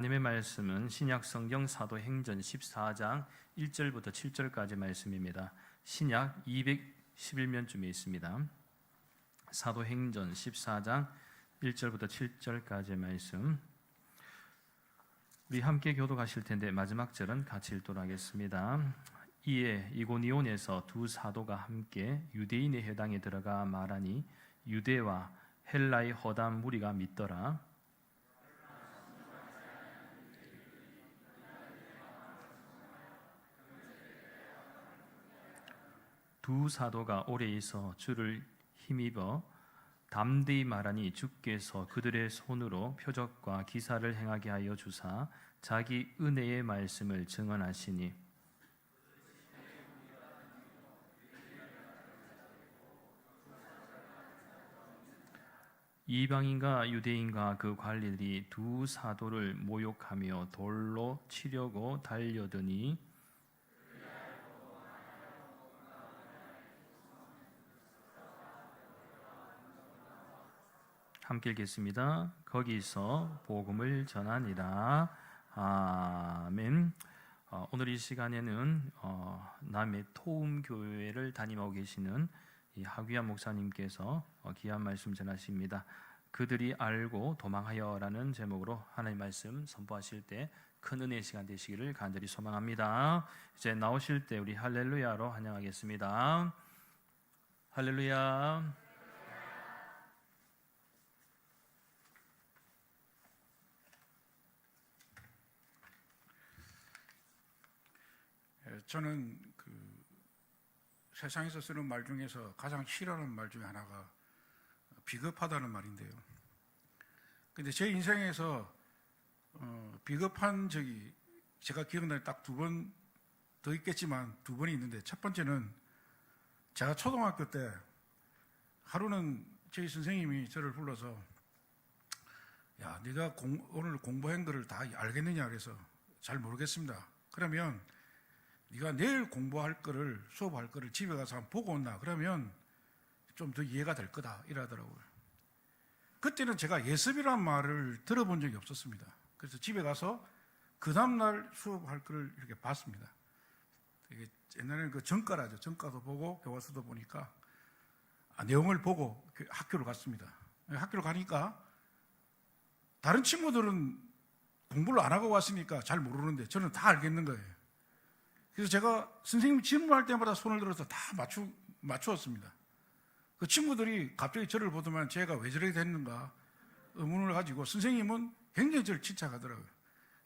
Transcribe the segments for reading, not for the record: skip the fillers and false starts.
하나님의 말씀은 신약 성경 사도행전 14장 1절부터 7절까지 말씀입니다. 신약 211면쯤에 있습니다. 사도행전 14장 1절부터 7절까지 말씀. 우리 함께 교독하실 텐데 마지막 절은 같이 읽도록 하겠습니다. 이에 이고니온에서 두 사도가 함께 유대인의 회당에 들어가 말하니 유대와 헬라의 허담 무리가 믿더라. 두 사도가 오래 있어 주를 힘입어 담대히 말하니 주께서 그들의 손으로 표적과 기사를 행하게 하여 주사 자기 은혜의 말씀을 증언하시니 이방인과 유대인과 그 관리들이 두 사도를 모욕하며 돌로 치려고 달려드니 함께 읽겠습니다. 거기서 복음을 전하니라. 아멘. 오늘 이 시간에는 남해 토움교회를 담임하고 계시는 이 하규환 목사님께서 귀한 말씀 전하십니다. 그들이 알고 도망하여라는 제목으로 하나님 말씀 선포하실 때 큰 은혜의 시간 되시기를 간절히 소망합니다. 이제 나오실 때 우리 할렐루야로 환영하겠습니다. 할렐루야. 저는 세상에서 쓰는 말 중에서 가장 싫어하는 말 중에 하나가 비겁하다는 말인데요. 근데 제 인생에서 비겁한 적이 제가 기억나는 딱 두 번 더 있겠지만 두 번이 있는데, 첫 번째는 제가 초등학교 때 하루는 저희 선생님이 저를 불러서 야, 네가 오늘 공부한 거를 다 알겠느냐 그래서 잘 모르겠습니다. 그러면 네가 내일 공부할 거를, 수업할 거를 집에 가서 한번 보고 온나? 그러면 좀 더 이해가 될 거다 이러더라고요. 그때는 제가 예습이란 말을 들어본 적이 없었습니다. 그래서 집에 가서 그 다음날 수업할 거를 이렇게 봤습니다. 되게 옛날에는 그 전가라죠. 전가도 보고 교과서도 보니까 내용을 보고 학교를 갔습니다. 학교를 가니까 다른 친구들은 공부를 안 하고 왔으니까 잘 모르는데 저는 다 알겠는 거예요. 그래서 제가 선생님이 질문할 때마다 손을 들어서 다 맞추었습니다. 그 친구들이 갑자기 저를 보더만 제가 왜 저렇게 됐는가 의문을 가지고, 선생님은 굉장히 저를 칭찬하더라고요.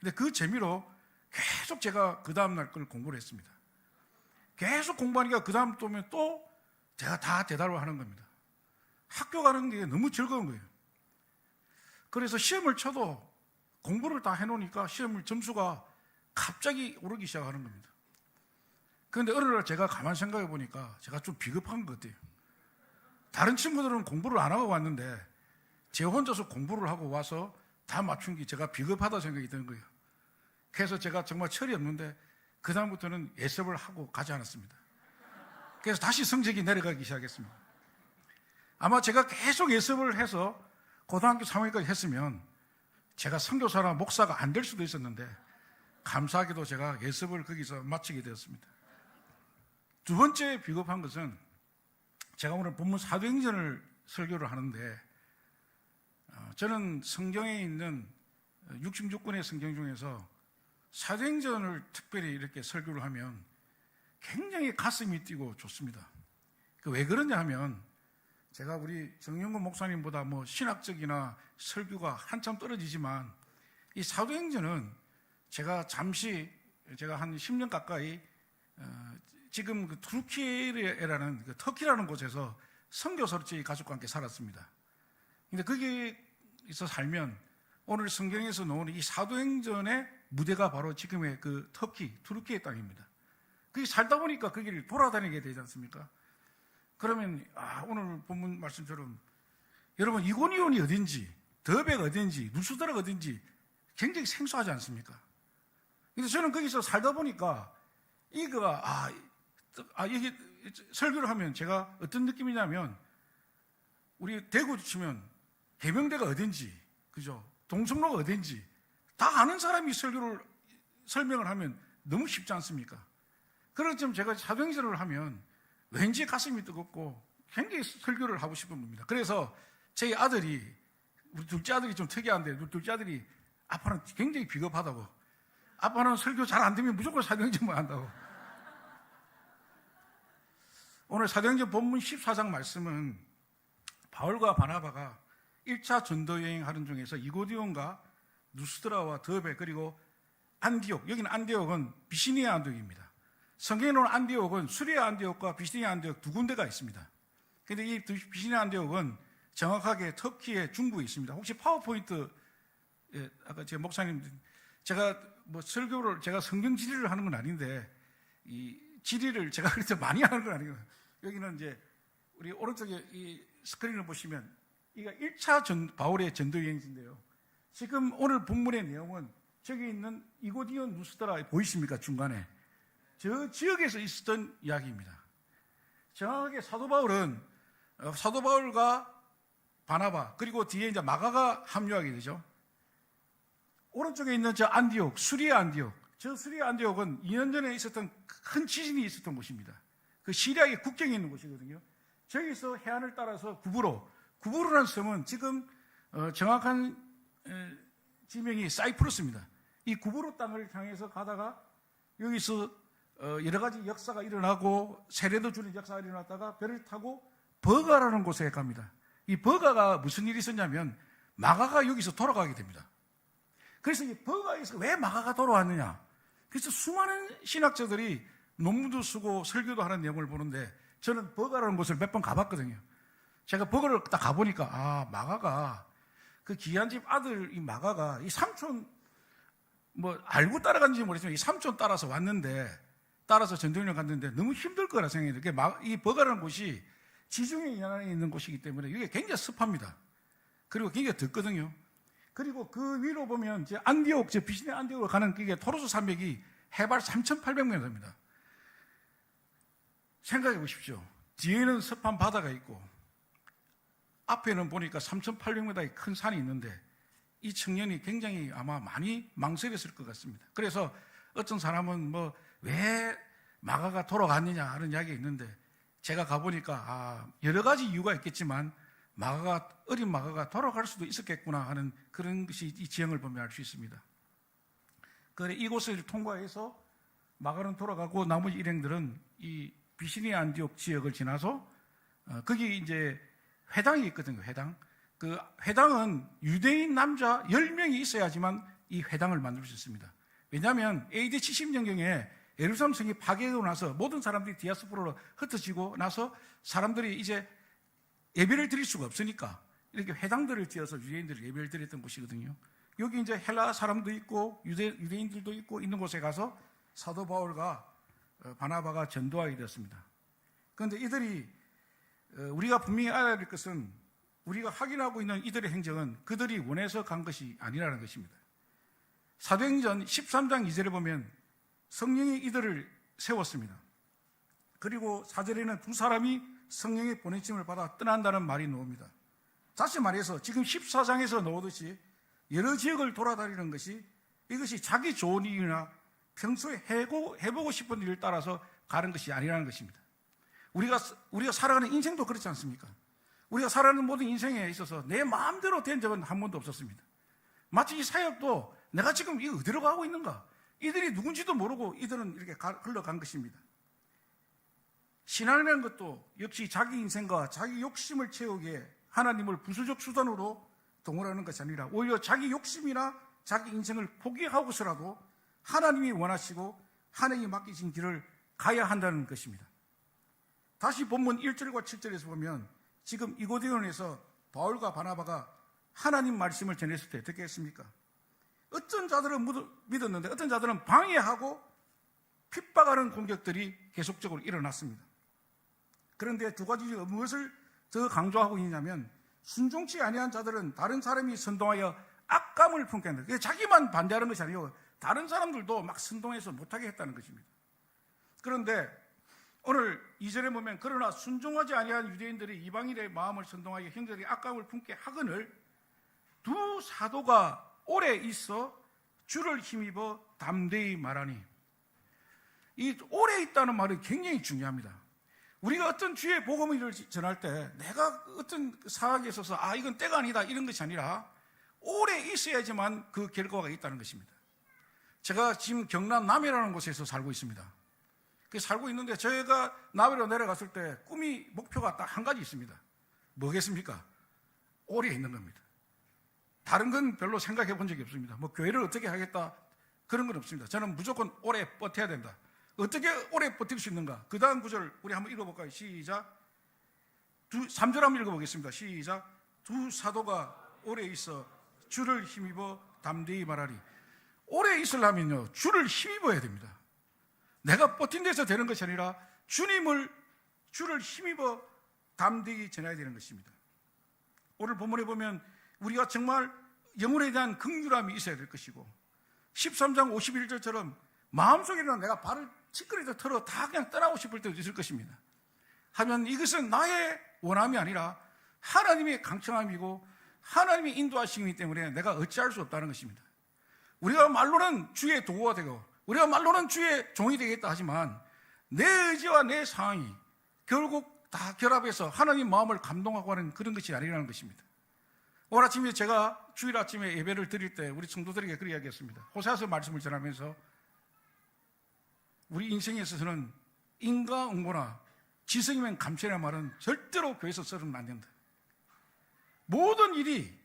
근데 그 재미로 계속 제가 그 다음날 걸 공부를 했습니다. 계속 공부하니까 그 다음 또 오면 또 제가 다 대답을 하는 겁니다. 학교 가는 게 너무 즐거운 거예요. 그래서 시험을 쳐도 공부를 다 해놓으니까 시험 점수가 갑자기 오르기 시작하는 겁니다. 그런데 어느 날 제가 가만 생각해 보니까 제가 좀 비겁한 것 같아요. 다른 친구들은 공부를 안 하고 왔는데 제 혼자서 공부를 하고 와서 다 맞춘 게 제가 비겁하다 생각이 드는 거예요. 그래서 제가 정말 철이 없는데 그 다음부터는 예습을 하고 가지 않았습니다. 그래서 다시 성적이 내려가기 시작했습니다. 아마 제가 계속 예습을 해서 고등학교 3학년까지 했으면 제가 선교사나 목사가 안 될 수도 있었는데, 감사하게도 제가 예습을 거기서 마치게 되었습니다. 두 번째 비겁한 것은, 제가 오늘 본문 사도행전을 설교를 하는데, 저는 성경에 있는 66권의 성경 중에서 사도행전을 특별히 이렇게 설교를 하면 굉장히 가슴이 뛰고 좋습니다. 왜 그러냐 하면, 제가 우리 정영근 목사님보다 신학적이나 설교가 한참 떨어지지만, 이 사도행전은 제가 한 10년 가까이 지금 그 투르키에라는 터키라는 곳에서 선교사로 저희 가족과 함께 살았습니다. 근데 거기서 살면 오늘 성경에서 나오는 이 사도행전의 무대가 바로 지금의 그 투르키의 땅입니다. 거기 살다 보니까 거기를 돌아다니게 되지 않습니까? 그러면 오늘 본문 말씀처럼 여러분 이고니온이 어딘지, 더베가 어딘지, 누스드라가 어딘지 굉장히 생소하지 않습니까? 그래서 저는 거기서 살다 보니까 이게 설교를 하면 제가 어떤 느낌이냐면, 우리 대구 치면 계명대가 어딘지, 그죠? 동성로가 어딘지 다 아는 사람이 설명을 하면 너무 쉽지 않습니까? 그런 점 제가 사도행전을 하면 왠지 가슴이 뜨겁고 굉장히 설교를 하고 싶은 겁니다. 그래서 제 아들이, 우리 둘째 아들이 좀 특이한데, 우리 둘째 아들이 아빠는 굉장히 비겁하다고. 아빠는 설교 잘 안 되면 무조건 사도행전만 한다고. 오늘 사도행전 본문 14장 말씀은 바울과 바나바가 1차 전도 여행하는 중에서 이고디온과 누스드라와 더베 그리고 안디옥, 여기는 안디옥은 비시니아 안디옥입니다. 성경에 나오는 안디옥은 수리아 안디옥과 비시니아 안디옥 두 군데가 있습니다. 그런데 이 비시니아 안디옥은 정확하게 터키의 중부에 있습니다. 혹시 파워포인트, 아까 제 목사님, 제가 뭐 설교를, 제가 성경 지리를 하는 건 아닌데, 이 지리를 제가 그렇게 많이 하는 건 아니고, 여기는 이제 우리 오른쪽에 이 스크린을 보시면, 이가 1차 바울의 전도 여행지인데요. 지금 오늘 본문의 내용은 저기 있는 이고디온 누스드라 보이십니까? 중간에. 저 지역에서 있었던 이야기입니다. 정확하게 사도 바울과 바나바, 그리고 뒤에 이제 마가가 합류하게 되죠. 오른쪽에 있는 저 안디옥, 수리아 안디옥. 저 수리아 안디옥은 2년 전에 있었던 큰 지진이 있었던 곳입니다. 그 시리아의 국경에 있는 곳이거든요. 저기서 해안을 따라서 구브로라는 섬은 지금 정확한 지명이 사이프러스입니다. 이 구브로 땅을 향해서 가다가 여기서 여러 가지 역사가 일어나고 세례도 주는 역사가 일어났다가 배를 타고 버가라는 곳에 갑니다. 이 버가가 무슨 일이 있었냐면 마가가 여기서 돌아가게 됩니다. 그래서 이 버가에서 왜 마가가 돌아왔느냐? 그래서 수많은 신학자들이 논문도 쓰고 설교도 하는 내용을 보는데 저는 버가라는 곳을 몇 번 가봤거든요. 제가 버가를 딱 가보니까 마가가 그 귀한 집 아들 이 마가가 이 삼촌 뭐 알고 따라간지 모르지만 이 삼촌 따라서 왔는데 따라서 전도연을 갔는데 너무 힘들 거라 생각해요. 이 버가라는 곳이 지중해 연안에 있는 곳이기 때문에 이게 굉장히 습합니다. 그리고 굉장히 덥거든요. 그리고 그 위로 보면 이제 안디옥, 저 비시니아 안디옥으로 가는 그게 토로스 산맥이 해발 3,800m입니다. 생각해 보십시오. 뒤에는 습한 바다가 있고 앞에는 보니까 3,800m의 큰 산이 있는데 이 청년이 굉장히 아마 많이 망설였을 것 같습니다. 그래서 어떤 사람은 뭐 왜 마가가 돌아갔느냐 하는 이야기가 있는데 제가 가보니까 여러 가지 이유가 있겠지만 어린 마가가 돌아갈 수도 있었겠구나 하는 그런 것이 이 지형을 보면 알 수 있습니다. 그래 이곳을 통과해서 마가는 돌아가고 나머지 일행들은 이 비시니아 안디옥 지역을 지나서 거기 이제 회당이 있거든요. 회당. 그 회당은 유대인 남자 10명이 있어야지만 이 회당을 만들 수 있습니다. 왜냐하면 AD 70년경에 예루살렘 성이 파괴되고 나서 모든 사람들이 디아스포라로 흩어지고 나서 사람들이 이제 예배를 드릴 수가 없으니까 이렇게 회당들을 지어서 유대인들이 예배를 드렸던 곳이거든요. 여기 이제 헬라 사람도 있고 유대인들도 있고 있는 곳에 가서 사도 바울과 바나바가 전도하게 되었습니다. 그런데 이들이 우리가 분명히 알아야 될 것은 우리가 확인하고 있는 이들의 행적은 그들이 원해서 간 것이 아니라는 것입니다. 사도행전 13장 2절에 보면 성령이 이들을 세웠습니다. 그리고 4절에는 두 사람이 성령의 보내심을 받아 떠난다는 말이 나옵니다. 다시 말해서 지금 14장에서 나오듯이 여러 지역을 돌아다니는 것이 이것이 자기 좋은 일이나 평소에 해보고 싶은 일을 따라서 가는 것이 아니라는 것입니다. 우리가 살아가는 인생도 그렇지 않습니까? 우리가 살아가는 모든 인생에 있어서 내 마음대로 된 적은 한 번도 없었습니다. 마치 이 사역도 내가 지금 이 어디로 가고 있는가? 이들이 누군지도 모르고 이들은 이렇게 흘러간 것입니다. 신앙이라는 것도 역시 자기 인생과 자기 욕심을 채우기에 하나님을 부수적 수단으로 동원하는 것이 아니라 오히려 자기 욕심이나 자기 인생을 포기하고서라도 하나님이 원하시고 하나님이 맡기신 길을 가야 한다는 것입니다. 다시 본문 1절과 7절에서 보면 지금 이고디온에서 바울과 바나바가 하나님 말씀을 전했을 때 어떻게 했습니까? 어떤 자들은 믿었는데 어떤 자들은 방해하고 핍박하는 공격들이 계속적으로 일어났습니다. 그런데 두 가지 중에 무엇을 더 강조하고 있냐면 순종치 아니한 자들은 다른 사람이 선동하여 악감을 품게 한다. 자기만 반대하는 것이 아니고 다른 사람들도 막 선동해서 못하게 했다는 것입니다. 그런데 오늘 2절에 보면 그러나 순종하지 아니한 유대인들이 이방인의 마음을 선동하여 형제들이 악감을 품게 하거늘 두 사도가 오래 있어 주를 힘입어 담대히 말하니. 이 오래 있다는 말이 굉장히 중요합니다. 우리가 어떤 주의 복음을 전할 때 내가 어떤 상황에 있어서 이건 때가 아니다 이런 것이 아니라 오래 있어야지만 그 결과가 있다는 것입니다. 제가 지금 경남 남해라는 곳에서 살고 있습니다. 살고 있는데 저희가 남해로 내려갔을 때 목표가 딱 한 가지 있습니다. 뭐겠습니까? 오래 있는 겁니다. 다른 건 별로 생각해 본 적이 없습니다. 교회를 어떻게 하겠다 그런 건 없습니다. 저는 무조건 오래 버텨야 된다. 어떻게 오래 버틸 수 있는가? 그 다음 구절 우리 한번 읽어볼까요? 시작. 3절 한번 읽어보겠습니다. 시작. 두 사도가 오래 있어 주를 힘입어 담대히 말하리. 오래 있으려면요 주를 힘입어야 됩니다. 내가 버틴 데서 되는 것이 아니라 주를 힘입어 담대히 전해야 되는 것입니다. 오늘 본문에 보면 우리가 정말 영혼에 대한 긍휼함이 있어야 될 것이고 13장 51절처럼 마음속에는 내가 발을 치끄러져 털어 다 그냥 떠나고 싶을 때도 있을 것입니다. 하지만 이것은 나의 원함이 아니라 하나님의 강청함이고 하나님의 인도하심이기 때문에 내가 어찌할 수 없다는 것입니다. 우리가 말로는 주의 도구가 되고 우리가 말로는 주의 종이 되겠다 하지만 내 의지와 내 상황이 결국 다 결합해서 하나님 마음을 감동하고 하는 그런 것이 아니라는 것입니다. 오늘 아침에 제가 주일 아침에 예배를 드릴 때 우리 성도들에게 그렇게 이야기했습니다. 호세아서 말씀을 전하면서 우리 인생에 있어서는 인과응보나 지성이면 감천이라는 말은 절대로 교회에서 써서는 안 된다. 모든 일이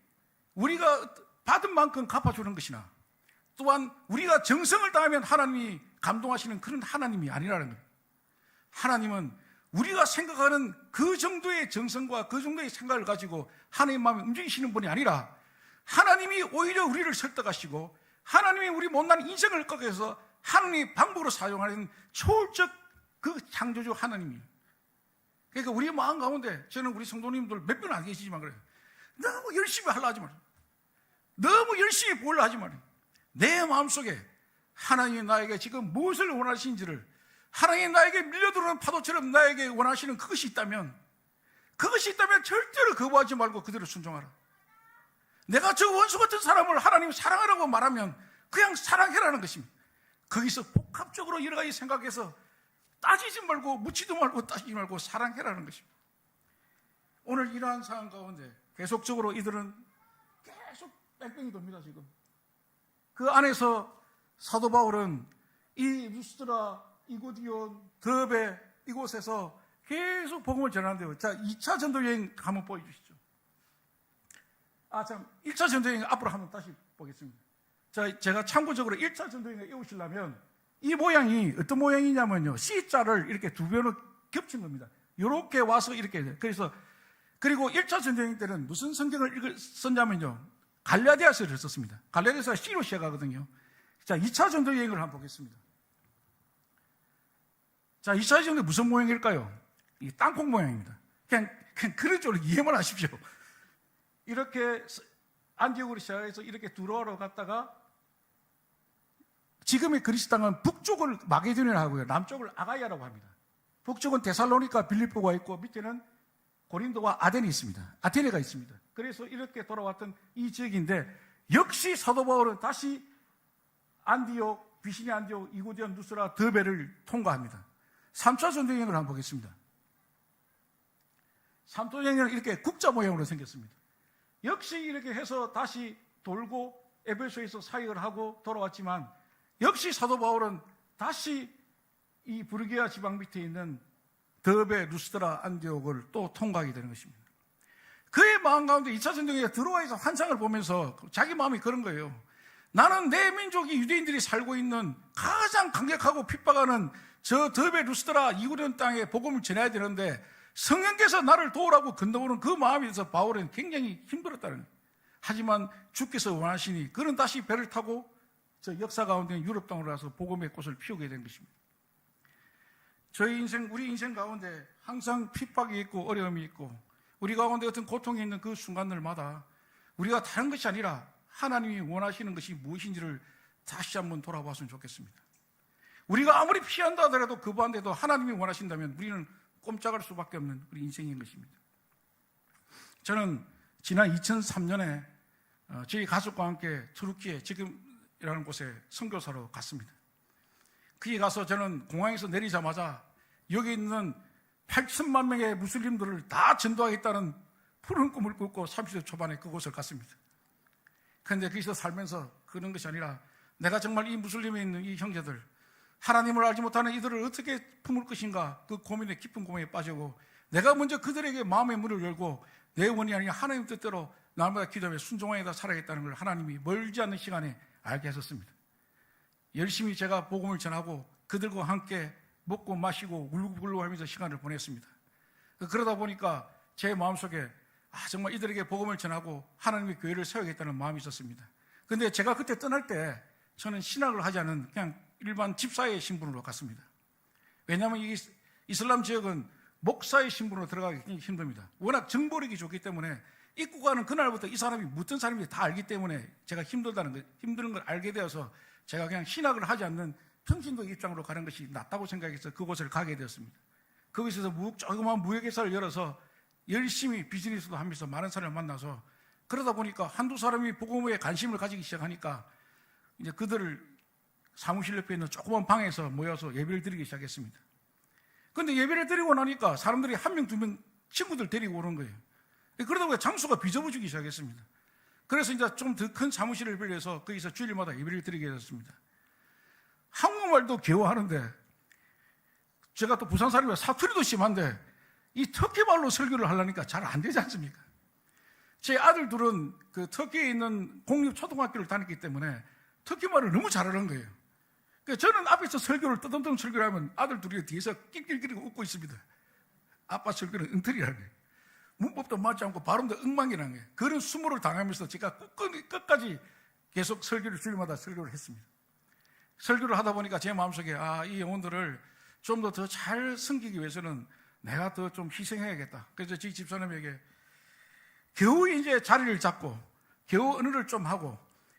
우리가 받은 만큼 갚아주는 것이나 또한 우리가 정성을 다하면 하나님이 감동하시는 그런 하나님이 아니라는 거예요. 하나님은 우리가 생각하는 그 정도의 정성과 그 정도의 생각을 가지고 하나님 마음에 움직이시는 분이 아니라 하나님이 오히려 우리를 설득하시고 하나님이 우리 못난 인생을 꺾어서 하나님의 방법으로 사용하는 초월적 그 창조주 하나님이에요. 그러니까 우리 마음 가운데 저는 우리 성도님들 몇 분 안 계시지만 그래요. 너무 열심히 하려 하지 말아요. 너무 열심히 보려 하지 말아요. 내 마음속에 하나님이 나에게 지금 무엇을 원하시는지를 하나님이 나에게 밀려들어오는 파도처럼 나에게 원하시는 그것이 있다면 절대로 거부하지 말고 그대로 순종하라. 내가 저 원수 같은 사람을 하나님 사랑하라고 말하면 그냥 사랑해라는 것입니다. 거기서 복합적으로 여러 가지 생각해서 따지지 말고 묻지도 말고 따지지 말고 사랑해라는 것입니다. 오늘 이러한 상황 가운데 계속적으로 이들은 계속 뺑뺑이 돕니다. 지금 그 안에서 사도 바울은 이 루스드라, 이고디온, 더베 이곳에서 계속 복음을 전하는데요. 자, 2차 전도 여행 한번 보여주시죠. 1차 전도 여행 앞으로 한번 다시 보겠습니다. 자, 제가 참고적으로 1차 전도 여행을 외우시려면 이 모양이 어떤 모양이냐면요. C자를 이렇게 두 변으로 겹친 겁니다. 이렇게 와서 이렇게 돼요. 그리고 1차 전도 여행 때는 무슨 성경을 썼냐면요. 갈라디아서를 썼습니다. 갈라디아서가 C로 시작하거든요. 자, 2차 전도 여행을 한번 보겠습니다. 자, 2차 전도 무슨 모양일까요? 이 땅콩 모양입니다. 그냥 그런 쪽으로 이해만 하십시오. 이렇게 안디옥으로 시작해서 이렇게 두로아로 갔다가 지금의 그리스 땅은 북쪽을 마게도니아라고 하고요. 남쪽을 아가이아라고 합니다. 북쪽은 데살로니가 빌립보가 있고 밑에는 고린도와 아덴이 있습니다. 아테네가 있습니다. 그래서 이렇게 돌아왔던 이 지역인데 역시 사도 바울은 다시 안디옥, 비시니 안디옥, 이고디온, 누스라, 더베를 통과합니다. 3차 전도 여행을 한번 보겠습니다. 3차 여행은 이렇게 국자 모양으로 생겼습니다. 역시 이렇게 해서 다시 돌고 에베소에서 사역을 하고 돌아왔지만 역시 사도 바울은 다시 이 부르기아 지방 밑에 있는 더베, 루스드라, 안디옥을 또 통과하게 되는 것입니다. 그의 마음 가운데 2차 전도여행에 들어와서 환상을 보면서 자기 마음이 그런 거예요. 나는 내 민족이 유대인들이 살고 있는 가장 강력하고 핍박하는 저 더베, 루스드라, 이고디온 땅에 복음을 전해야 되는데 성령께서 나를 도우라고 건너오는 그 마음에 대해서 바울은 굉장히 힘들었다는 거예요. 하지만 주께서 원하시니 그는 다시 배를 타고 저 역사 가운데 유럽 땅으로 가서 복음의 꽃을 피우게 된 것입니다. 우리 인생 가운데 항상 핍박이 있고 어려움이 있고 우리 가운데 어떤 고통이 있는 그 순간들마다 우리가 다른 것이 아니라 하나님이 원하시는 것이 무엇인지를 다시 한번 돌아봤으면 좋겠습니다. 우리가 아무리 피한다 하더라도 그 반대도 하나님이 원하신다면 우리는 꼼짝할 수밖에 없는 우리 인생인 것입니다. 저는 지난 2003년에 저희 가족과 함께 투르키에 지금 이라는 곳에 선교사로 갔습니다. 거기 가서 저는 공항에서 내리자마자 여기 있는 8천만 명의 무슬림들을 다 전도하겠다는 푸른 꿈을 꾸고 30대 초반에 그곳을 갔습니다. 그런데 거기서 살면서 그런 것이 아니라 내가 정말 이 무슬림에 있는 이 형제들, 하나님을 알지 못하는 이들을 어떻게 품을 것인가, 그 고민에 깊은 고민에 빠지고 내가 먼저 그들에게 마음의 문을 열고 내 원이 아니라 하나님 뜻대로 날마다 기도하며 순종하여 살아야겠다는 걸 하나님이 멀지 않는 시간에 알게 하셨습니다. 열심히 제가 복음을 전하고 그들과 함께 먹고 마시고 울고불고 하면서 시간을 보냈습니다. 그러다 보니까 제 마음속에 정말 이들에게 복음을 전하고 하나님의 교회를 세우겠다는 마음이 있었습니다. 그런데 제가 그때 떠날 때 저는 신학을 하지 않은 그냥 일반 집사의 신분으로 갔습니다. 왜냐하면 이 이슬람 지역은 목사의 신분으로 들어가기 힘듭니다. 워낙 정보력이 좋기 때문에 입고 가는 그날부터 이 사람이 어떤 사람인지 다 알기 때문에 제가 힘든 걸 알게 되어서 제가 그냥 신학을 하지 않는 평신도 입장으로 가는 것이 낫다고 생각해서 그곳을 가게 되었습니다. 거기서 조그마한 무역회사를 열어서 열심히 비즈니스도 하면서 많은 사람을 만나서 그러다 보니까 한두 사람이 복음에 관심을 가지기 시작하니까 이제 그들을 사무실 옆에 있는 조그만 방에서 모여서 예배를 드리기 시작했습니다. 그런데 예배를 드리고 나니까 사람들이 한 명, 두 명 친구들 데리고 오는 거예요. 그러다 보니까 장소가 비좁아지기 시작했습니다. 그래서 이제 좀 더 큰 사무실을 빌려서 거기서 주일마다 예배를 드리게 됐습니다. 한국말도 겨우 하는데 제가 또 부산 사람이라 사투리도 심한데 이 터키말로 설교를 하려니까 잘 안 되지 않습니까? 제 아들 둘은 그 터키에 있는 공립초등학교를 다녔기 때문에 터키말을 너무 잘하는 거예요. 그러니까 저는 앞에서 설교를 떠듬떠듬 설교를 하면 아들 둘이 뒤에서 낄낄끼리고 웃고 있습니다. 아빠 설교는 엉터리라는 거예요. 문법도 맞지 않고 발음도 엉망이라는 거예요. 그런 수모를 당하면서 제가 끝까지 계속 주일마다 설교를 했습니다. 설교를 하다 보니까 제 마음속에 이 영혼들을 좀 더 잘 섬기기 위해서는 내가 더 좀 희생해야겠다. 그래서 저희 집사님에게 겨우 이제 자리를 잡고 겨우 언어를 좀 하고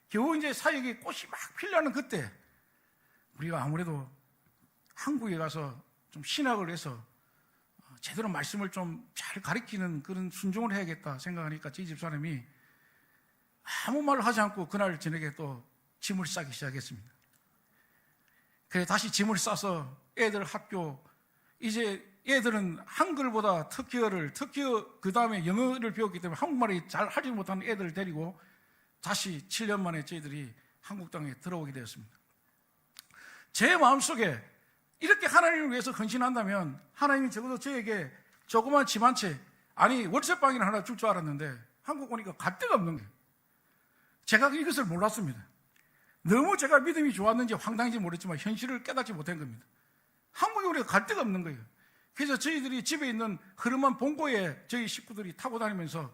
겨우 이제 사역에 꽃이 막 피려는 그때 우리가 아무래도 한국에 가서 좀 신학을 해서 제대로 말씀을 좀 잘 가르치는 그런 순종을 해야겠다 생각하니까 저희 집사님이 아무 말을 하지 않고 그날 저녁에 또 짐을 싸기 시작했습니다. 그래 다시 짐을 싸서 애들 학교, 이제 애들은 한글보다 터키어 그 다음에 영어를 배웠기 때문에 한국말이 잘 하지 못하는 애들을 데리고 다시 7년 만에 저희들이 한국 땅에 들어오게 되었습니다. 제 마음속에 이렇게 하나님을 위해서 헌신한다면 하나님이 적어도 저에게 조그만 집 한 채, 월세방이나 하나 줄 줄 알았는데 한국 오니까 갈 데가 없는 거예요. 제가 이것을 몰랐습니다. 너무 제가 믿음이 좋았는지 황당한지 모르겠지만 현실을 깨닫지 못한 겁니다. 한국에 우리가 갈 데가 없는 거예요. 그래서 저희들이 집에 있는 흐름한 봉고에 저희 식구들이 타고 다니면서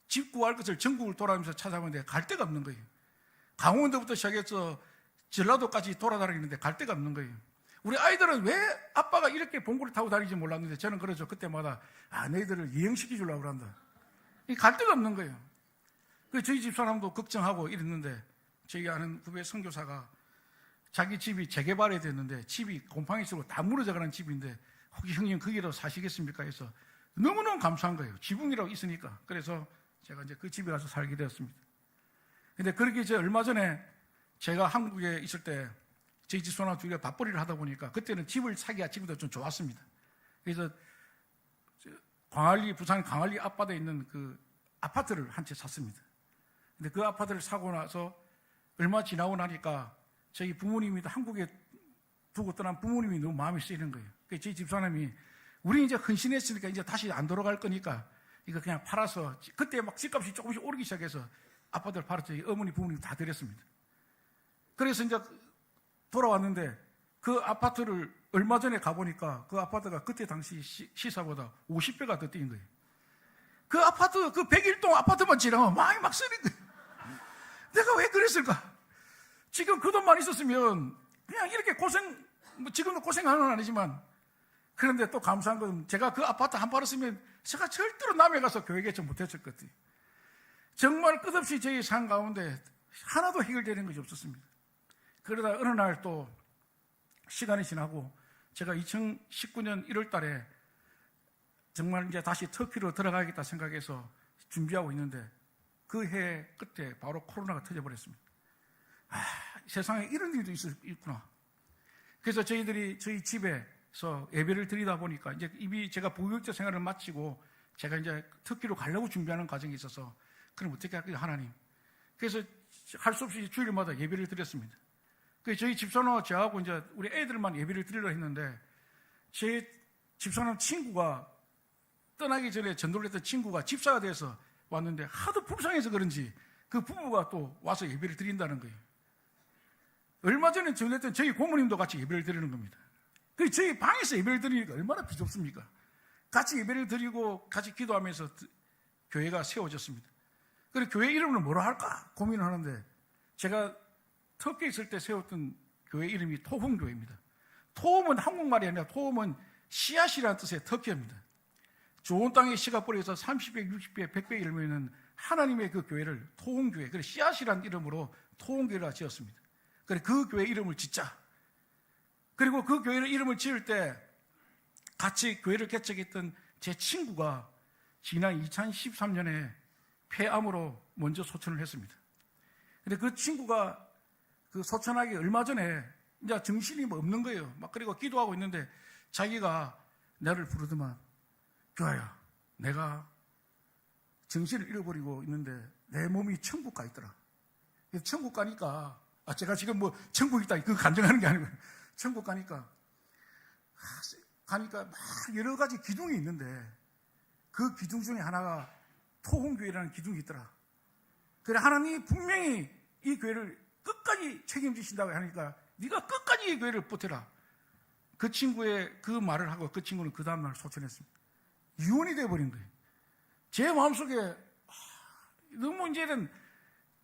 집 구할 것을 전국을 돌아다니면서 찾아보는데 갈 데가 없는 거예요. 강원도부터 시작해서 전라도까지 돌아다니는데 갈 데가 없는 거예요. 우리 아이들은 왜 아빠가 이렇게 봉고를 타고 다니는지 몰랐는데 저는 그러죠. 그때마다 너희들을 이행시켜 주려고 그런다. 갈 데가 없는 거예요. 그래서 저희 집사람도 걱정하고 이랬는데 저희 아는 후배 선교사가 자기 집이 재개발이 됐는데 집이 곰팡이 쓰고 다 무너져가는 집인데 혹시 형님 거기로 사시겠습니까? 해서 너무너무 감사한 거예요. 지붕이라고 있으니까. 그래서 제가 이제 그 집에 가서 살게 되었습니다. 근데 그렇게 이제 얼마 전에 제가 한국에 있을 때 저희 집사람 둘이가 밥벌이를 하다 보니까 그때는 집을 사기가 지금도 좀 좋았습니다. 그래서 부산 광안리 앞바다에 있는 그 아파트를 한 채 샀습니다. 근데 그 아파트를 사고 나서 얼마 지나고 나니까 저희 부모님이 한국에 두고 떠난 부모님이 너무 마음이 쓰이는 거예요. 그래서 저희 집사람이 우리 이제 헌신했으니까 이제 다시 안 돌아갈 거니까 이거 그냥 팔아서 그때 막 집값이 조금씩 오르기 시작해서 아파트를 팔아서 저희 어머니 부모님 다 드렸습니다. 그래서 이제 돌아왔는데 그 아파트를 얼마 전에 가보니까 그 아파트가 그때 당시 시사보다 50배가 더 뛴 거예요. 그 아파트, 그 101동 아파트만 지나면 마음이 막 쓰는 거예요. 내가 왜 그랬을까? 지금 그 돈만 있었으면 그냥 이렇게 지금도 고생하는 건 아니지만 그런데 또 감사한 건 제가 그 아파트 한 팔았으면 제가 절대로 남해 가서 교회 개척 못했을 것 같아요. 정말 끝없이 저희 삶 가운데 하나도 해결되는 것이 없었습니다. 그러다 어느 날 또 시간이 지나고 제가 2019년 1월 달에 정말 이제 다시 터키로 들어가겠다 생각해서 준비하고 있는데 그 해 끝에 바로 코로나가 터져버렸습니다. 세상에 이런 일도 있구나. 그래서 저희 집에서 예배를 드리다 보니까 이제 이미 제가 부교육자 생활을 마치고 제가 이제 터키로 가려고 준비하는 과정이 있어서 그럼 어떻게 할까요, 하나님? 그래서 할 수 없이 주일마다 예배를 드렸습니다. 그래서 저희 집사람과 저하고 이제 우리 애들만 예배를 드리려 했는데 제 집사람 친구가 떠나기 전에 전도를 했던 친구가 집사가 돼서 왔는데 하도 불쌍해서 그런지 그 부부가 또 와서 예배를 드린다는 거예요. 얼마 전에 전했던 저희 고모님도 같이 예배를 드리는 겁니다. 그 저희 방에서 예배를 드리니까 얼마나 비좁습니까? 같이 예배를 드리고 같이 기도하면서 교회가 세워졌습니다. 그래서 교회 이름을 뭐로 할까 고민을 하는데 제가 터키에 있을 때 세웠던 교회 이름이 토움교회입니다. 토움은 한국말이 아니라 토움은 씨앗이라는 뜻의 터키입니다. 좋은 땅에 씨가 뿌려서 30배, 60배, 100배 열매는 하나님의 그 교회를 토움교회, 그래서 씨앗이라는 이름으로 토움교회라 지었습니다. 그래서 그 교회 이름을 짓자. 그리고 그 교회 이름을 지을 때 같이 교회를 개척했던 제 친구가 지난 2013년에 폐암으로 먼저 소천을 했습니다. 근데 그 친구가 그 소천하기 얼마 전에 이제 정신이 뭐 없는 거예요. 막 그리고 기도하고 있는데 자기가 나를 부르더만, 교아야, 내가 정신을 잃어버리고 있는데 내 몸이 천국 가 있더라. 천국 가니까 제가 지금 뭐 천국 있다 그거 간증하는 게 아니고 천국 가니까 막 여러 가지 기둥이 있는데 그 기둥 중에 하나가 토움교회라는 기둥이 있더라. 그래 하나님이 분명히 이 교회를 끝까지 책임지신다고 하니까 네가 끝까지 이 교회를 버텨라. 그 친구의 그 말을 하고 그 친구는 그 다음날 소천했습니다. 이혼이 돼버린 거예요. 제 마음속에 너무 이제는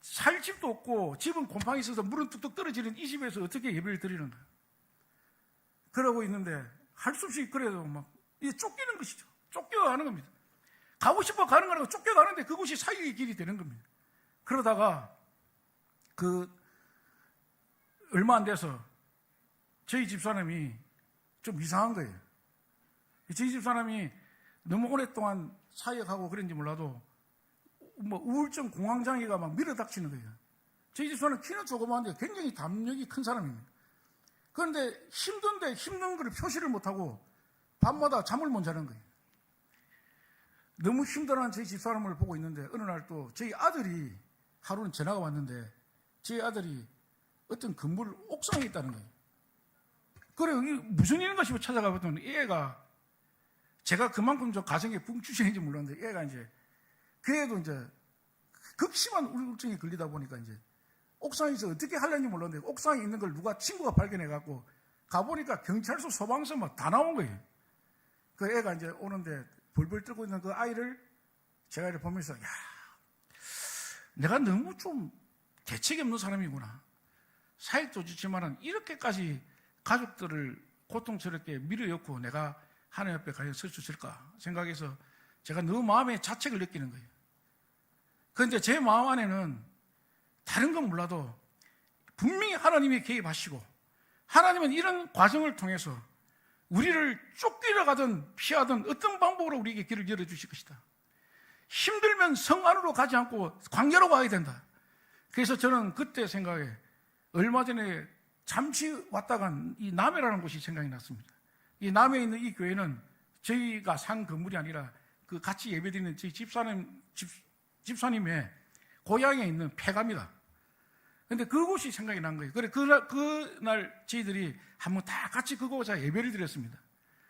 살 집도 없고 집은 곰팡이 있어서 물은 뚝뚝 떨어지는 이 집에서 어떻게 예배를 드리는 거예요. 그러고 있는데 할 수 없이 그래도 막 쫓기는 것이죠. 쫓겨가는 겁니다. 가고 싶어 가는 거라고 쫓겨가는데 그곳이 사유의 길이 되는 겁니다. 그러다가 얼마 안 돼서 저희 집사람이 좀 이상한 거예요. 저희 집사람이 너무 오랫동안 사역하고 그런지 몰라도 뭐 우울증 공황장애가 막 밀어닥치는 거예요. 저희 집사람은 키는 조그마한데 굉장히 담력이 큰 사람입니다. 그런데 힘든데 힘든 걸 표시를 못하고 밤마다 잠을 못 자는 거예요. 너무 힘들어하는 저희 집사람을 보고 있는데 어느 날 또 저희 아들이 하루는 전화가 왔는데 저희 아들이 어떤 건물 옥상에 있다는 거예요. 그래 이게 무슨 일인가 싶어 찾아가 봤더니 얘가 제가 그만큼 저 가정에 붕추신인지 몰랐는데 얘가 이제 그애도 이제 극심한 우울증에 걸리다 보니까 이제 옥상에서 어떻게 하려는지 몰랐는데 옥상에 있는 걸 누가 친구가 발견해갖고 가보니까 경찰서 소방서 막 다 나온 거예요. 그 애가 이제 오는데 벌벌 떨고 있는 그 아이를 제가 이렇게 보면서 야, 내가 너무 좀 대책이 없는 사람이구나. 사역도 좋지만은 이렇게까지 가족들을 고통스럽게 밀어넣고 내가 하나님 앞에 과연 설 수 있을까 생각해서 제가 너무 마음에 자책을 느끼는 거예요. 그런데 제 마음 안에는 다른 건 몰라도 분명히 하나님이 개입하시고 하나님은 이런 과정을 통해서 우리를 쫓기러 가든 피하든 어떤 방법으로 우리에게 길을 열어주실 것이다. 힘들면 성 안으로 가지 않고 광야로 가야 된다. 그래서 저는 그때 생각에 얼마 전에 잠시 왔다 간 이 남해라는 곳이 생각이 났습니다. 이 남해에 있는 이 교회는 저희가 산 건물이 아니라 그 같이 예배드리는 저희 집사님의 고향에 있는 폐가입니다. 근데 그곳이 생각이 난 거예요. 그래, 그날 저희들이 한번 다 같이 그곳에 예배를 드렸습니다.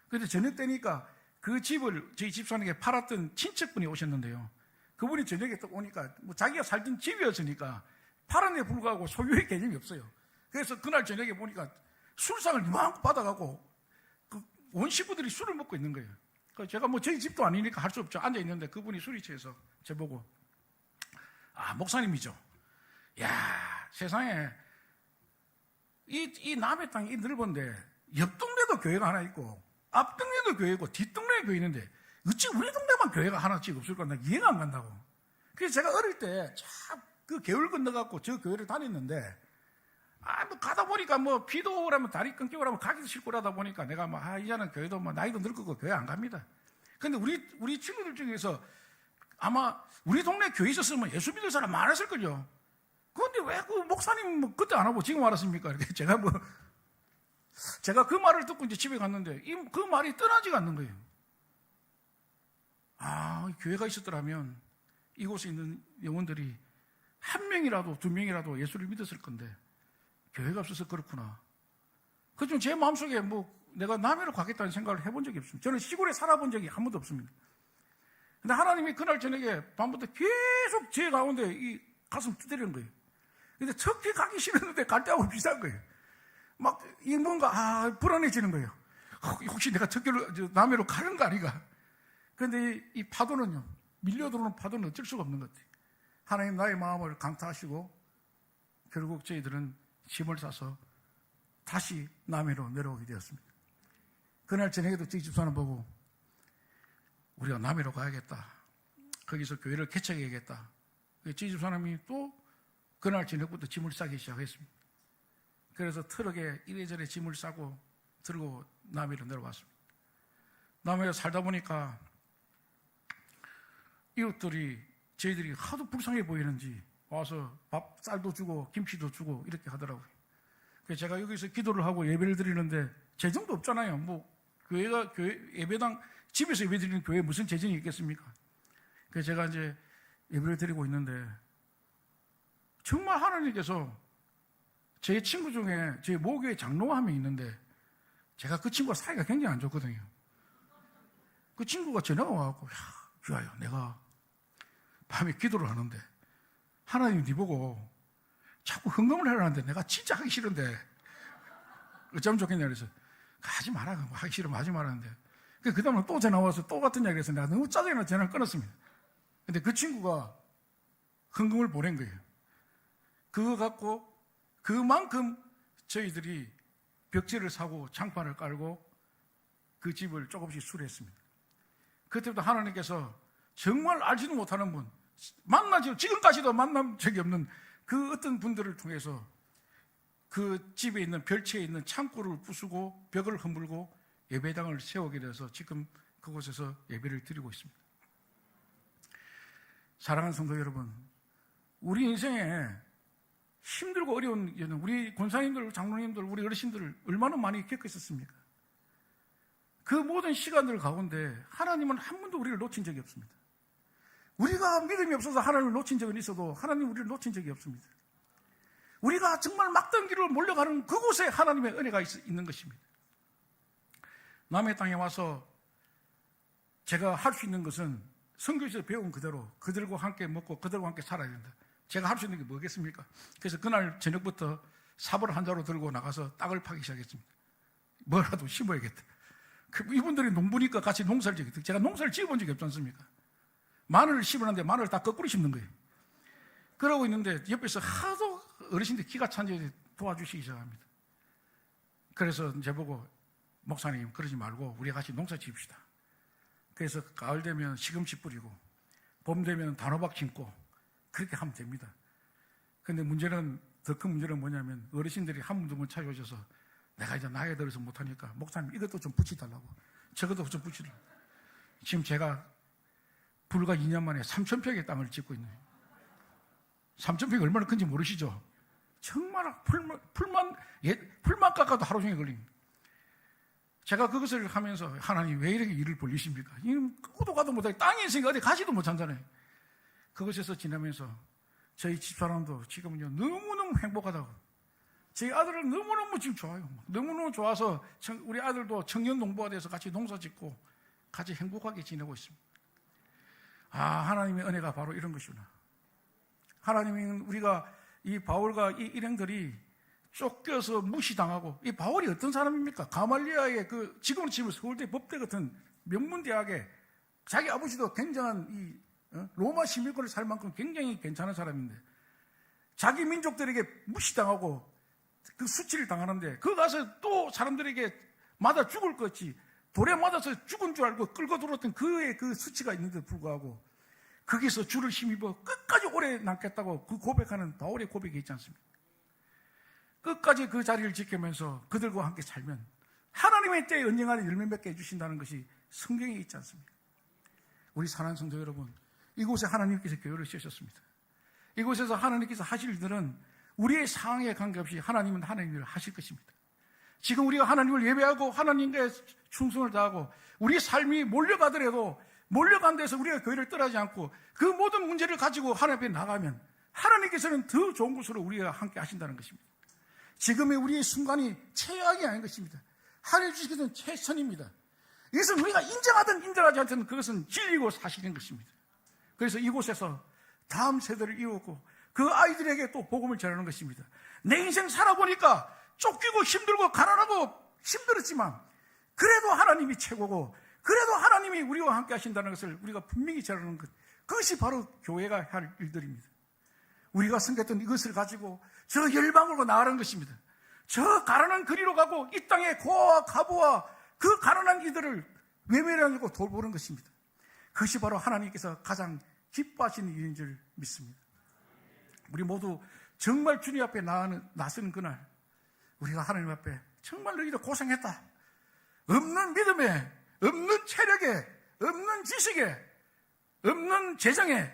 그런데 저녁 때니까 그 집을 저희 집사님에게 팔았던 친척분이 오셨는데요. 그분이 저녁에 또 오니까 뭐 자기가 살던 집이었으니까 팔았는데 불구하고 소유의 개념이 없어요. 그래서 그날 저녁에 보니까 술상을 이만큼 받아가고 그 온 식구들이 술을 먹고 있는 거예요. 그래서 제가 뭐 저희 집도 아니니까 할 수 없죠. 앉아있는데 그분이 술이 취해서 저보고 아, 목사님이죠. 야, 세상에 이 남의 땅이 이 넓은데 옆 동네도 교회가 하나 있고 앞 동네도 교회고 뒷 동네에 교회 있는데 어찌 우리 동네만 교회가 하나씩 없을까? 나 이해가 안 간다고. 그래서 제가 어릴 때 참 그 개울 건너갖고 저 교회를 다녔는데 뭐 가다 보니까 뭐 비도 오라면 다리 끊기고 오라면 가기도 싫고 그러다 보니까 내가 이제는 교회도 나이도 늙고 교회 안 갑니다. 근데 우리 친구들 중에서 아마 우리 동네 교회 있었으면 예수 믿을 사람 많았을걸요. 그런데 왜 그 목사님 뭐 그때 안 하고 지금 알았습니까? 이렇게 제가 그 말을 듣고 이제 집에 갔는데 그 말이 떠나지가 않는 거예요. 아, 교회가 있었더라면 이곳에 있는 영혼들이 한 명이라도 두 명이라도 예수를 믿었을 건데 교회가 없어서 그렇구나. 그중 제 마음속에 내가 남해로 가겠다는 생각을 해본 적이 없습니다. 저는 시골에 살아본 적이 한 번도 없습니다. 근데 하나님이 그날 저녁에 밤부터 계속 제 가운데 이 가슴 두드리는 거예요. 근데 척히 가기 싫었는데 갈 때하고 비슷한 거예요. 이 뭔가 불안해지는 거예요. 혹시 내가 남해로 가는 거 아닌가? 그런데 이 파도는요, 밀려들어오는 파도는 어쩔 수가 없는 것 같아요. 하나님 나의 마음을 강타하시고 결국 저희들은 짐을 싸서 다시 남해로 내려오게 되었습니다. 그날 저녁에도 저희 집사람 보고 우리가 남해로 가야겠다. 거기서 교회를 개척해야겠다. 저희 집사람이 또 그날 저녁부터 짐을 싸기 시작했습니다. 그래서 트럭에 이래저래 짐을 싸고 들고 남해로 내려왔습니다. 남해에 살다 보니까 이웃들이 저희들이 하도 불쌍해 보이는지 와서 밥, 쌀도 주고 김치도 주고 이렇게 하더라고요. 그래서 제가 여기서 기도를 하고 예배를 드리는데 재정도 없잖아요. 교회 예배당 집에서 예배 드리는 교회에 무슨 재정이 있겠습니까? 그래서 제가 이제 예배를 드리고 있는데 정말 하나님께서 제 친구 중에 제 모교회 장로가 한 명 있는데 제가 그 친구가 사이가 굉장히 안 좋거든요. 그 친구가 전화가 와갖고 주아요, 내가 밤에 기도를 하는데 하나님 네 보고 자꾸 헌금을 하라는데 내가 진짜 하기 싫은데 어쩌면 좋겠냐 그래서 하지 마라. 하기 싫으면 하지 말라는데 그 다음에 또 전화 와서 또 같은 이야기를 해서 내가 너무 짜증나 전화를 끊었습니다. 근데 그 친구가 헌금을 보낸 거예요. 그거 갖고 그만큼 저희들이 벽지를 사고 장판을 깔고 그 집을 조금씩 수리했습니다. 그때부터 하나님께서 정말 알지도 못하는 분, 지금까지도 만난 적이 없는 그 어떤 분들을 통해서 그 집에 있는 별채에 있는 창고를 부수고 벽을 허물고 예배당을 세우게 돼서 지금 그곳에서 예배를 드리고 있습니다. 사랑하는 성도 여러분, 우리 인생에 힘들고 어려운 우리 권사님들, 장로님들, 우리 어르신들을 얼마나 많이 겪었었습니까? 그 모든 시간들 가운데 하나님은 한 번도 우리를 놓친 적이 없습니다. 우리가 믿음이 없어서 하나님을 놓친 적은 있어도 하나님 우리를 놓친 적이 없습니다. 우리가 정말 막던 길을 몰려가는 그곳에 하나님의 은혜가 있는 것입니다. 남의 땅에 와서 제가 할 수 있는 것은 선교에서 배운 그대로 그들과 함께 먹고 그들과 함께 살아야 된다. 제가 할 수 있는 게 뭐겠습니까? 그래서 그날 저녁부터 삽을 한 자루 들고 나가서 땅을 파기 시작했습니다. 뭐라도 심어야겠다. 이분들이 농부니까 같이 농사를 지겠다. 제가 농사를 지어본 적이 없지 않습니까? 마늘을 심으는데 마늘을 다 거꾸로 심는 거예요. 그러고 있는데 옆에서 하도 어르신들 기가 찬지 도와주시기 시작합니다. 그래서 저보고 목사님 그러지 말고 우리 같이 농사 지읍시다. 그래서 가을 되면 시금치 뿌리고 봄 되면 단호박 심고 그렇게 하면 됩니다. 그런데 문제는 더 큰 문제는 뭐냐면 어르신들이 한 분 두 분 찾아오셔서 내가 이제 나이가 들어서 못하니까 목사님 이것도 좀 붙여달라고 저것도 좀 붙여달라고. 지금 제가 불과 2년 만에 3,000평의 땅을 짓고 있는 거예요. 3,000평이 얼마나 큰지 모르시죠? 정말 풀만 깎아도 하루 종일 걸립니다. 제가 그것을 하면서 하나님 왜 이렇게 일을 벌리십니까? 끄도 가도 못하게 땅에 있으니까 어디 가지도 못한잖아요. 그것에서 지나면서 저희 집사람도 지금은요 너무너무 행복하다고. 저희 아들을 너무너무 지금 좋아요. 너무너무 좋아서 우리 아들도 청년 농부가 돼서 같이 농사 짓고 같이 행복하게 지내고 있습니다. 하나님의 은혜가 바로 이런 것이구나. 하나님은 우리가 이 바울과 이 일행들이 쫓겨서 무시당하고, 이 바울이 어떤 사람입니까? 가말리아의 지금은 지금 서울대 법대 같은 명문대학에 자기 아버지도 굉장한 로마 시민권을 살 만큼 굉장히 괜찮은 사람인데 자기 민족들에게 무시당하고 그 수치를 당하는데 그 가서 또 사람들에게 맞아 죽을 것 같이 돌에 맞아서 죽은 줄 알고 끌고 들어왔던 그의 그 수치가 있는데도 불구하고 거기서 주를 힘입어 끝까지 오래 남겠다고 그 고백하는 바울의 고백이 있지 않습니까? 끝까지 그 자리를 지키면서 그들과 함께 살면 하나님의 때에 언쟁하는 열매 맺게 해주신다는 것이 성경에 있지 않습니까? 우리 사랑하는 성도 여러분, 이곳에 하나님께서 교회를 세우셨습니다. 이곳에서 하나님께서 하실 일들은 우리의 상황에 관계없이 하나님은 하나님을 하실 것입니다. 지금 우리가 하나님을 예배하고 하나님께 충성을 다하고 우리 삶이 몰려가더라도 몰려간 데서 우리가 교회를 떠나지 않고 그 모든 문제를 가지고 하나님 앞에 나가면 하나님께서는 더 좋은 곳으로 우리가 함께 하신다는 것입니다. 지금의 우리의 순간이 최악이 아닌 것입니다. 하나님 주시기는 최선입니다. 이것은 우리가 인정하든 인정하지 않든 그것은 진리고 사실인 것입니다. 그래서 이곳에서 다음 세대를 이루고 그 아이들에게 또 복음을 전하는 것입니다. 내 인생 살아보니까 쫓기고 힘들고 가난하고 힘들었지만 그래도 하나님이 최고고 그래도 하나님이 우리와 함께 하신다는 것을 우리가 분명히 전하는 것, 그것이 바로 교회가 할 일들입니다. 우리가 섬겼던 이것을 가지고 저 열방으로 나아가는 것입니다. 저 가난한 거리로 가고 이 땅의 고아와 가부와 그 가난한 이들을 외면하고 돌보는 것입니다. 그것이 바로 하나님께서 가장 기뻐하시는 일인 줄 믿습니다. 우리 모두 정말 주님 앞에 나서는 그날 우리가 하나님 앞에 정말 너희들 고생했다. 없는 믿음에, 없는 체력에, 없는 지식에, 없는 재정에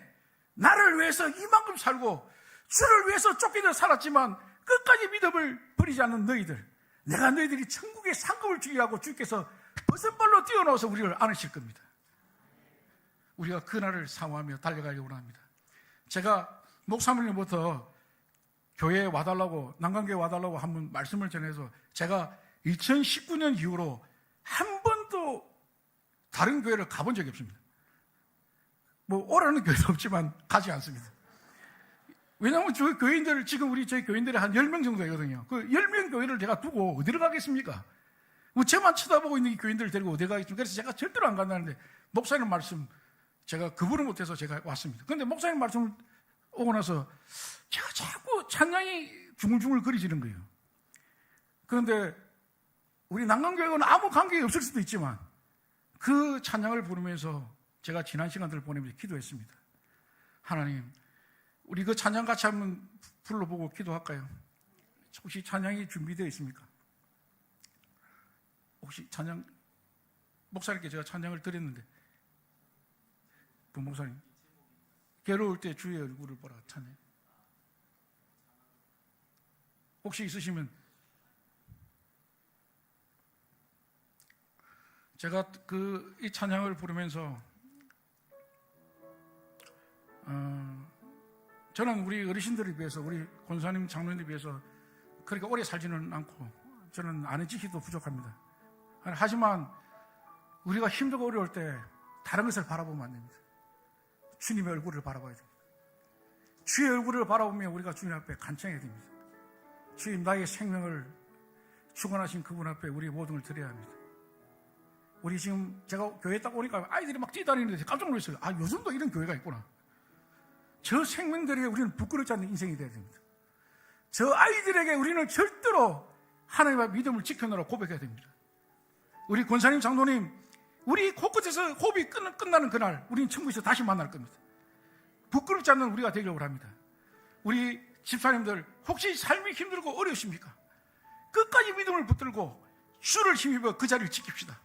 나를 위해서 이만큼 살고 주를 위해서 쫓기듯 살았지만 끝까지 믿음을 버리지 않는 너희들, 내가 너희들이 천국의 상급을 주기하고 주께서 버선발로 뛰어나와서 우리를 안으실 겁니다. 우리가 그날을 사모하며 달려가기 원합니다. 제가 목사님부터 교회에 와달라고, 난강교회에 와달라고 한번 말씀을 전해서 제가 2019년 이후로 한 번도 다른 교회를 가본 적이 없습니다. 뭐 오라는 교회도 없지만 가지 않습니다. 왜냐하면 저희 교인들, 지금 저희 교인들이 한 10명 정도 되거든요. 그 10명 교회를 제가 두고 어디로 가겠습니까? 뭐 저만 쳐다보고 있는 이 교인들을 데리고 어디 가겠습니까? 그래서 제가 절대로 안 간다는데 목사님 말씀 제가 그분을 못해서 제가 왔습니다. 그런데 목사님 말씀을 오고 나서 제가 자꾸 찬양이 중얼중얼 거리지는 거예요. 그런데 우리 난강교회는 아무 관계가 없을 수도 있지만 그 찬양을 부르면서 제가 지난 시간들을 보내면서 기도했습니다. 하나님, 우리 그 찬양 같이 한번 불러보고 기도할까요? 혹시 찬양이 준비되어 있습니까? 혹시 찬양, 목사님께 제가 찬양을 드렸는데 목사님, 괴로울 때 주의 얼굴을 보라 찬양 혹시 있으시면 제가 이 찬양을 부르면서 저는 우리 어르신들에 비해서 우리 권사님 장로님에 비해서 그렇게 오래 살지는 않고 저는 아는 지식도 부족합니다. 하지만 우리가 힘들고 어려울 때 다른 것을 바라보면 안 됩니다. 주님의 얼굴을 바라봐야 됩니다. 주의 얼굴을 바라보며 우리가 주님 앞에 간청해야 됩니다. 주님, 나의 생명을 축원하신 그분 앞에 우리 모든 걸 드려야 합니다. 우리 지금 제가 교회에 딱 오니까 아이들이 막 뛰어다니는데 깜짝 놀랐어요. 아, 요즘도 이런 교회가 있구나. 저 생명들에게 우리는 부끄럽지 않는 인생이 돼야 됩니다. 저 아이들에게 우리는 절대로 하나님의 믿음을 지켜내라 고백해야 됩니다. 우리 권사님, 장로님, 우리 곳곳에서 호흡이 끝나는 그날 우리는 천국에서 다시 만날 겁니다. 부끄럽지 않는 우리가 되기를 합니다. 우리 집사님들, 혹시 삶이 힘들고 어려우십니까? 끝까지 믿음을 붙들고 주를 힘입어 그 자리를 지킵시다.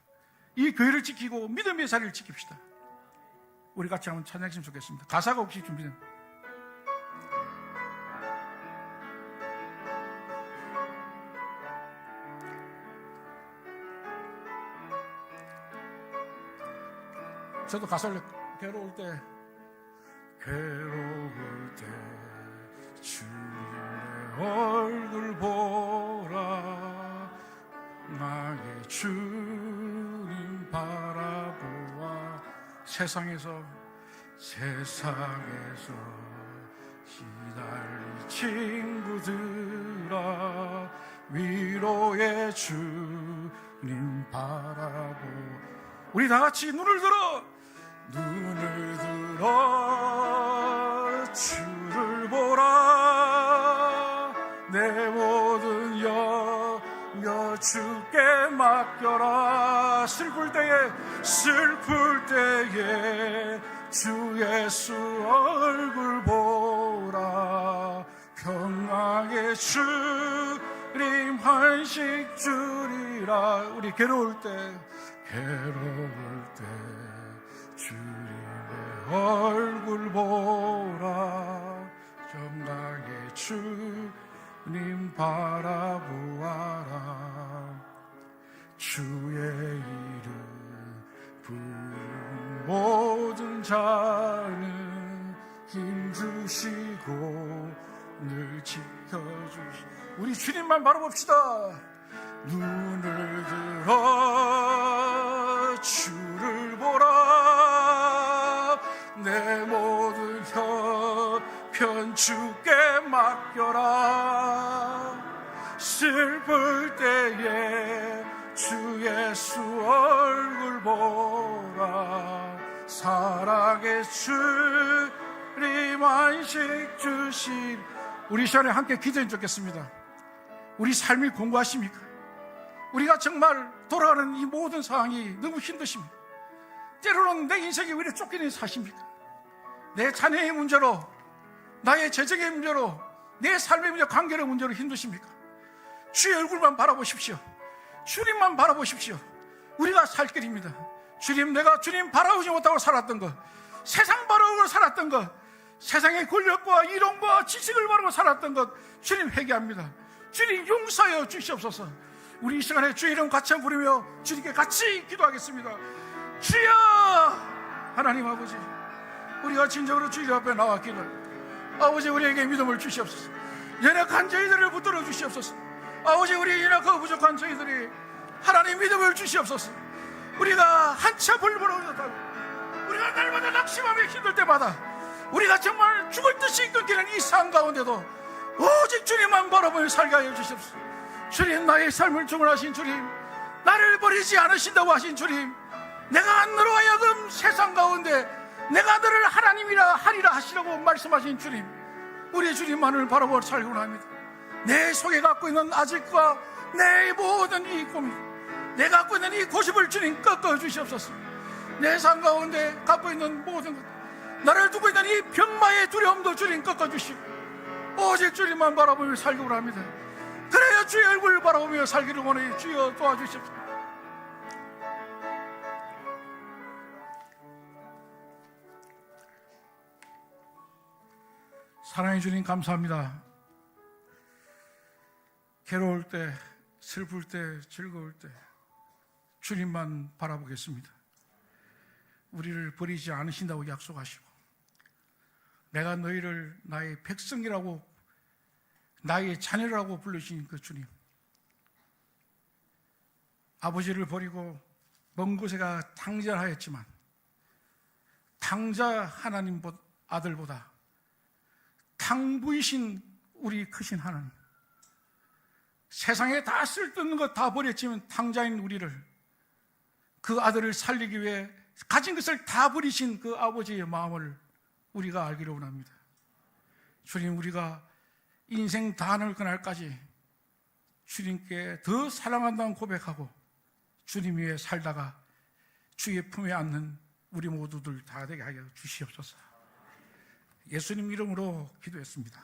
이 교회를 지키고 믿음의 자리를 지킵시다. 우리 같이 한번 찬양했으면 좋겠습니다. 가사가 혹시 준비된? 저도 가사를 괴로울 때 주님의 얼굴 보라 나의 주님 바라보아 세상에서 시달린 친구들아 위로의 주님 바라보 우리 다 같이 눈을 들어 주를 보라 내 모든 영역 주께 맡겨라 슬플 때에 주 예수 얼굴 보라 평강의 주님 한식 주리라 우리 괴로울 때 주님의 얼굴 보라 저 평강의 주님 바라보아라. 주의 이름 부르는 모든 자는 힘주시고 늘 지켜주시고. 우리 주님만 바라봅시다. 눈을 들어 주를 보라. 내 모든 형편 주께 맡겨라. 슬플 때에 주 예수 얼굴 보라. 사랑의 주님 안식 주신. 우리 시간에 함께 기도해 주겠습니다. 우리 삶이 공고하십니까? 우리가 정말 돌아가는 이 모든 상황이 너무 힘드십니까? 때로는 내 인생이 왜 이렇게 쫓기는 사십니까? 내 자녀의 문제로, 나의 재정의 문제로, 내 삶의 문제, 관계의 문제로 힘드십니까? 주의 얼굴만 바라보십시오. 주님만 바라보십시오. 우리가 살 길입니다. 주님, 내가 주님 바라보지 못하고 살았던 것, 세상 바라보고 살았던 것, 세상의 권력과 이론과 지식을 바라보고 살았던 것, 주님 회개합니다. 주님 용서하여 주시옵소서. 우리 이 시간에 주의 이름 같이 부르며 주님께 같이 기도하겠습니다. 주여! 하나님 아버지, 우리가 진정으로 주님 앞에 나왔기를 아버지 우리에게 믿음을 주시옵소서. 연약한 저희들을 붙들어 주시옵소서. 아버지, 우리 연약하고 부족한 저희들이 하나님 믿음을 주시옵소서. 우리가 한치 앞을 보러오셨다고, 우리가 날마다 낙심하며 힘들 때마다, 우리가 정말 죽을 듯이 끊기는 이 삶 가운데도 오직 주님만 바라보며 살게 하여 주시옵소서. 주님, 나의 삶을 주문하신 주님, 나를 버리지 않으신다고 하신 주님, 내가 너로 하여금 세상 가운데 내가 너를 하나님이라 하리라 하시라고 말씀하신 주님, 우리 주님만을 바라보고 살고 합니다. 내 속에 갖고 있는 아직과 내 모든 이 고민, 내가 갖고 있는 이 고집을 주님 꺾어 주시옵소서. 내 삶 가운데 갖고 있는 모든 것, 나를 두고 있는 이 병마의 두려움도 주님 꺾어 주시고 오직 주님만 바라보며 살기로 합니다. 그래야 주의 얼굴을 바라보며 살기를 원해. 주여 도와주십시오. 사랑해 주님 감사합니다. 괴로울 때, 슬플 때, 즐거울 때 주님만 바라보겠습니다. 우리를 버리지 않으신다고 약속하시고, 내가 너희를 나의 백성이라고, 나의 자녀라고 부르신 그 주님, 아버지를 버리고 먼 곳에가 탕자하였지만 탕자 하나님 아들보다 탕부이신 우리 크신 하나님, 세상에 다 쓸데없는 것 다 버렸지만 탕자인 우리를, 그 아들을 살리기 위해 가진 것을 다 버리신 그 아버지의 마음을 우리가 알기를 원합니다. 주님, 우리가 인생 다하는 그날까지 주님께 더 사랑한다는 고백하고 주님 위에 살다가 주의 품에 앉는 우리 모두들 다 되게 하여 주시옵소서. 예수님 이름으로 기도했습니다.